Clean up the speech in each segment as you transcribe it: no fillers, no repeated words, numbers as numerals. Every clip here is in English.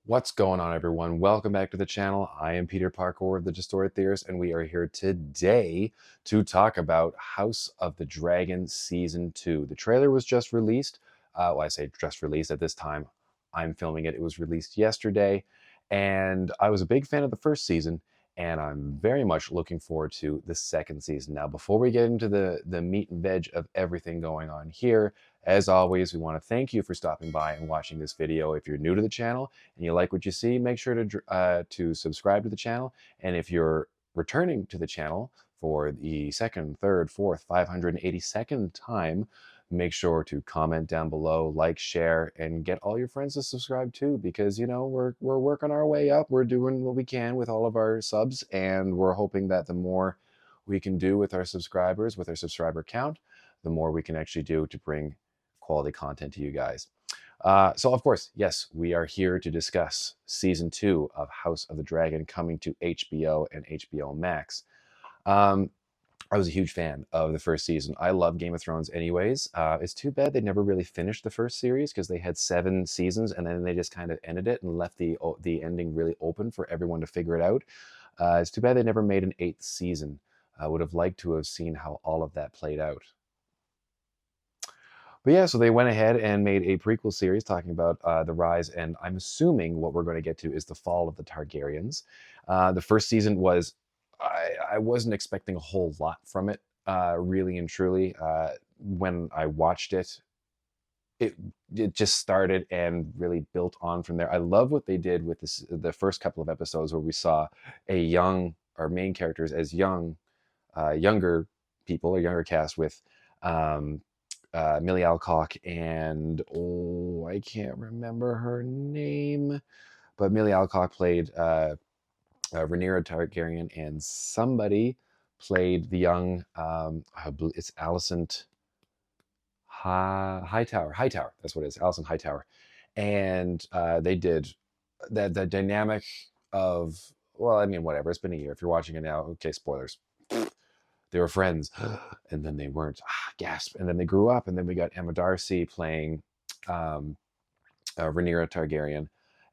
What's going on, everyone? Welcome back to the channel. I am Peter Parkour of the Theorists, and we are here today to talk about House of the Dragon Season 2. The trailer was just released. Well, I say just released at this time. I'm filming it. It was released yesterday, and I was a big fan of the first season, and I'm very much looking forward to the second season. Now, before we get into the meat and veg of everything going on here, as always, we want to thank you for stopping by and watching this video. If you're new to the channel, and you like what you see, make sure to subscribe to the channel. And if you're returning to the channel for the second, third, fourth, 582nd time, make sure to comment down below, like, share, and get all your friends to subscribe too, because we're working our way up. We're doing what we can with all of our subs, and we're hoping that the more we can do with our subscribers, with our subscriber count, the more we can actually do to bring quality content to you guys. So of course, yes, we are here to discuss season 2 of House of the Dragon coming to HBO and HBO Max. I was a huge fan of the first season. I love Game of Thrones anyways. It's too bad they never really finished the first series, because they had 7 seasons and then they just kind of ended it and left the ending really open for everyone to figure it out. It's too bad they never made an 8th season. I would have liked to have seen how all of that played out. But yeah, so they went ahead and made a prequel series talking about the rise, and I'm assuming what we're going to get to is the fall of the Targaryens. The first season was, I wasn't expecting a whole lot from it, really and truly. When I watched it, it just started and really built on from there. I love what they did with the first couple of episodes, where we saw our main characters as younger people, or younger cast, with Millie Alcock and, I can't remember her name, but Millie Alcock played Rhaenyra Targaryen, and somebody played the young, it's Alicent Hightower. That's what it is, Alicent Hightower. And they did the dynamic of, well, I mean, whatever. It's been a year. If you're watching it now, okay, spoilers. They were friends, and then they weren't. Gasp! And then they grew up, and then we got Emma Darcy playing Rhaenyra Targaryen,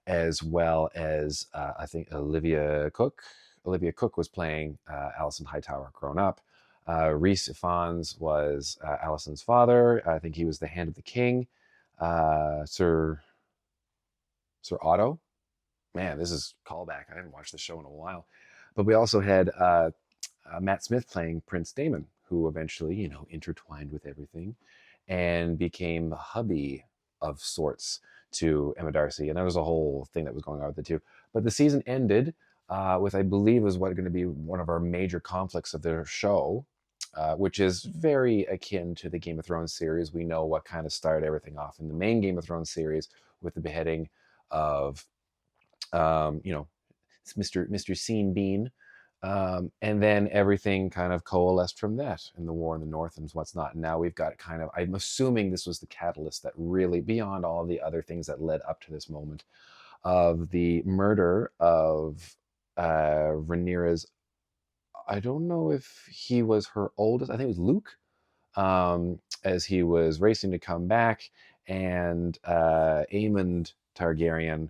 as well as I think Olivia Cook. Olivia Cook was playing Alicent Hightower grown up. Rhys Ifans was Alicent's father. I think he was the Hand of the King. Sir Otto. Man, this is callback. I haven't watched the show in a while. But we also had Matt Smith playing Prince Daemon, who eventually, intertwined with everything and became the hubby of sorts to Emma Darcy. And there was a whole thing that was going on with the two. But the season ended with, I believe, was what going to be one of our major conflicts of the show, which is very akin to the Game of Thrones series. We know what kind of started everything off in the main Game of Thrones series with the beheading of, Mr. Scene Bean. And then everything kind of coalesced from that, in the war in the north and what's not. And now we've got kind of, I'm assuming this was the catalyst that really, beyond all the other things that led up to this moment, of the murder of Rhaenyra's, I don't know if he was her oldest, I think it was Luke, as he was racing to come back, and Aemond Targaryen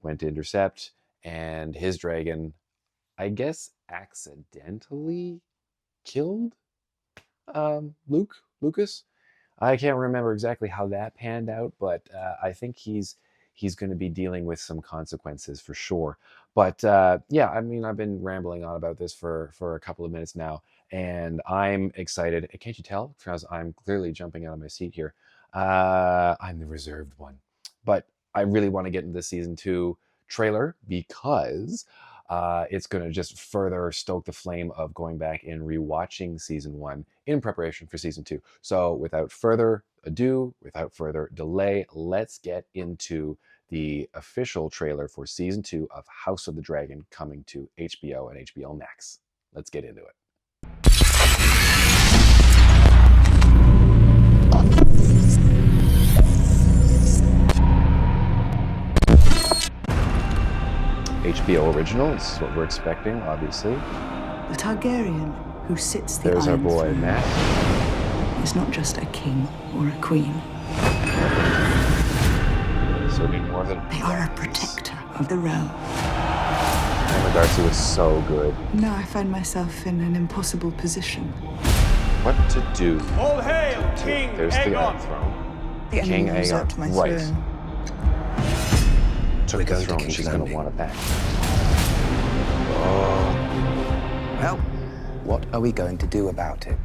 went to intercept, and his dragon, I guess, accidentally killed Lucas. I can't remember exactly how that panned out, but I think he's going to be dealing with some consequences for sure. But yeah, I mean, I've been rambling on about this for a couple of minutes now, and I'm excited. Can't you tell? Because I'm clearly jumping out of my seat here. I'm the reserved one. But I really want to get into the season 2 trailer, because it's going to just further stoke the flame of going back and rewatching season 1 in preparation for season 2. So without further ado, without further delay, let's get into the official trailer for season 2 of House of the Dragon, coming to HBO and HBO Max. Let's get into it. HBO original is what we're expecting, obviously. The Targaryen who sits the There's our Iron boy, Throne Matt. is not just a king or a queen. Certainly more than They are a protector of the realm. Emma Darcy was so good. Now I find myself in an impossible position. What to do? All hail, King There's the Aegon! throne. The King enemy usurped my Aegon, right. throne. Took We're the going to throne. King's She's going to Landing. want it back. Oh, Well, what are we going to do about it?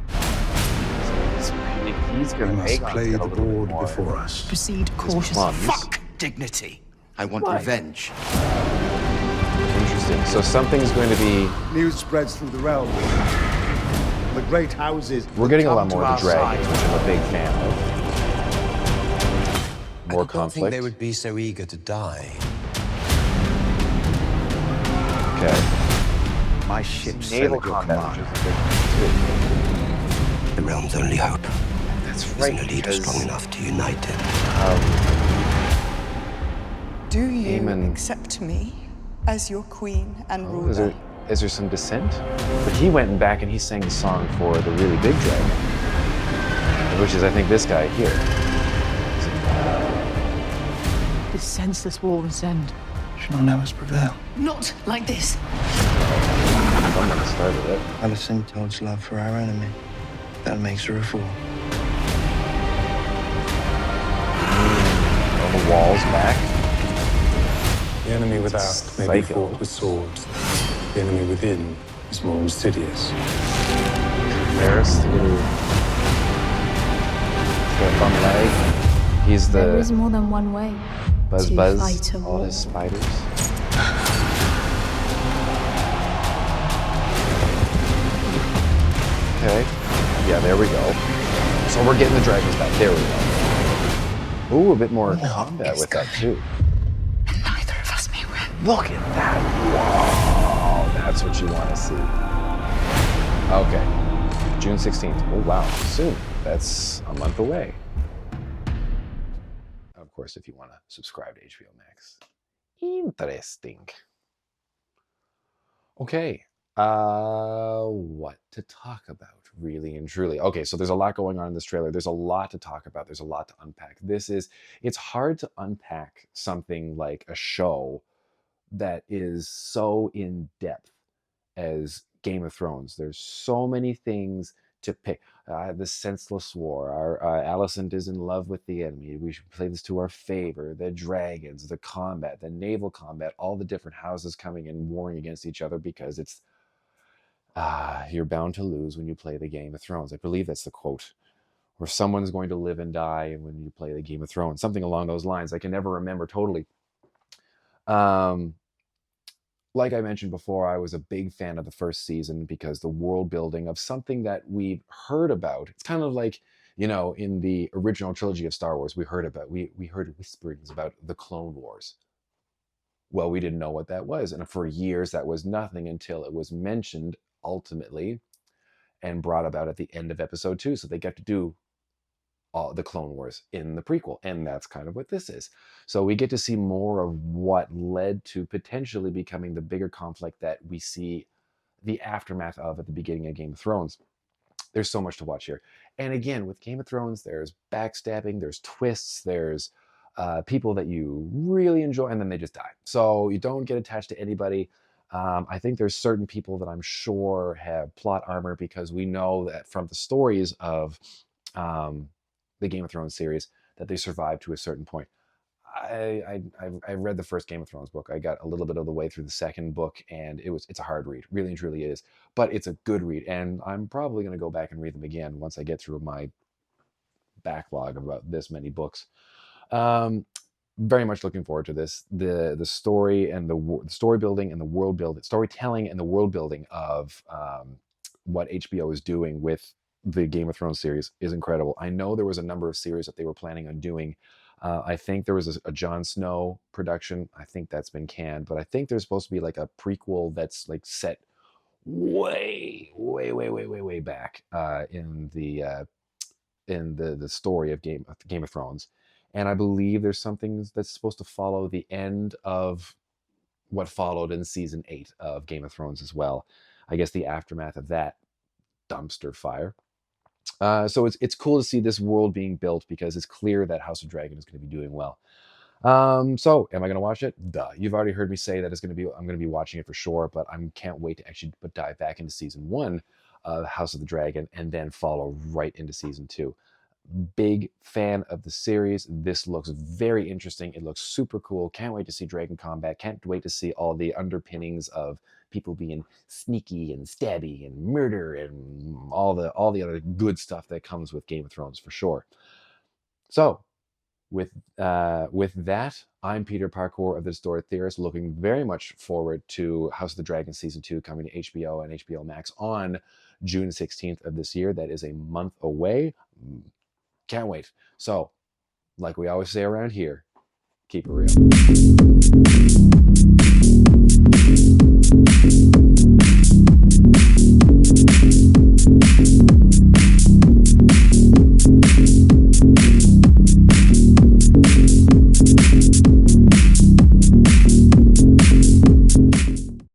he's going We to must play the board before us. Proceed cautiously. Plums. Fuck dignity. I want Why? revenge. Interesting. So something's going to be. News spreads through the realm. The great houses. We're getting a lot come more to of the our dragons, side. which I'm a big fan of. More I don't think conflict. they would be so eager to die. Okay. My ships sail Naval at your combat, command. which is a big thing The realm's only hope too. That's is right. no leader because, strong enough to unite it. Do you Aemon- accept me as your queen and Oh, ruler? is there some dissent? But he went back and he sang the song for the really big dragon, which is, I think, this guy here. This senseless war must end. Shall none of us prevail? Not like this. Someone started it. Alicent holds love for our enemy. That makes her a fool. All the walls back. The enemy without may be Psycho. fought with swords. The enemy within is more insidious. There's the little bum leg. He's There is the more than one way Buzz to Buzz. fight a All war. his spiders. Okay. Yeah, there we go. So we're getting the dragons back. There we go. Ooh, a bit more combat with that too. And neither of us may win. Look at that. Wow. That's what you want to see. Okay. June 16th. Oh, wow. Soon. That's a month away. Of course, if you want to subscribe to HBO Max. Interesting. Okay. What to talk about, really and truly. Okay, so there's a lot going on in this trailer. There's a lot to talk about. There's a lot to unpack. It's hard to unpack something like a show that is so in depth as Game of Thrones. There's so many things to pick. The senseless war. Our Alicent is in love with the enemy. We should play this to our favor. The dragons, the combat, the naval combat, all the different houses coming and warring against each other because it's you're bound to lose when you play the Game of Thrones. I believe that's the quote. Or someone's going to live and die when you play the Game of Thrones. Something along those lines. I can never remember totally. Like I mentioned before, I was a big fan of the first season because the world building of something that we've heard about. It's kind of like, in the original trilogy of Star Wars, we heard whisperings about the Clone Wars. Well, we didn't know what that was. And for years, that was nothing until it was mentioned ultimately and brought about at the end of episode 2. So they got to do all the Clone Wars in the prequel. And that's kind of what this is. So we get to see more of what led to potentially becoming the bigger conflict that we see the aftermath of at the beginning of Game of Thrones. There's so much to watch here. And again, with Game of Thrones, there's backstabbing, there's twists, there's people that you really enjoy, and then they just die. So you don't get attached to anybody. I think there's certain people that I'm sure have plot armor because we know that from the stories of the Game of Thrones series that they survived to a certain point. I read the first Game of Thrones book. I got a little bit of the way through the second book, and it's a hard read, really and truly is. But it's a good read, and I'm probably going to go back and read them again once I get through my backlog of about this many books. Very much looking forward to this. The story and the story building and the world building, storytelling and the world building of what HBO is doing with the Game of Thrones series is incredible. I know there was a number of series that they were planning on doing. I think there was a Jon Snow production. I think that's been canned, but I think there's supposed to be like a prequel that's like set way back in the story of Game of Thrones. And I believe there's something that's supposed to follow the end of what followed in season 8 of Game of Thrones as well. I guess the aftermath of that dumpster fire. So it's cool to see this world being built because it's clear that House of Dragon is going to be doing well. So am I going to watch it? Duh. You've already heard me say that I'm going to be watching it for sure, but I can't wait to actually dive back into season one of House of the Dragon and then follow right into season two. Big fan of the series. This looks very interesting. It looks super cool. Can't wait to see dragon combat. Can't wait to see all the underpinnings of people being sneaky and stabby and murder and all the other good stuff that comes with Game of Thrones for sure. So with that, I'm Peter Parkour of the Distorted Theorist, looking very much forward to House of the Dragon Season 2 coming to HBO and HBO Max on June 16th of this year. That is a month away. Can't wait. So, like we always say around here, keep it real.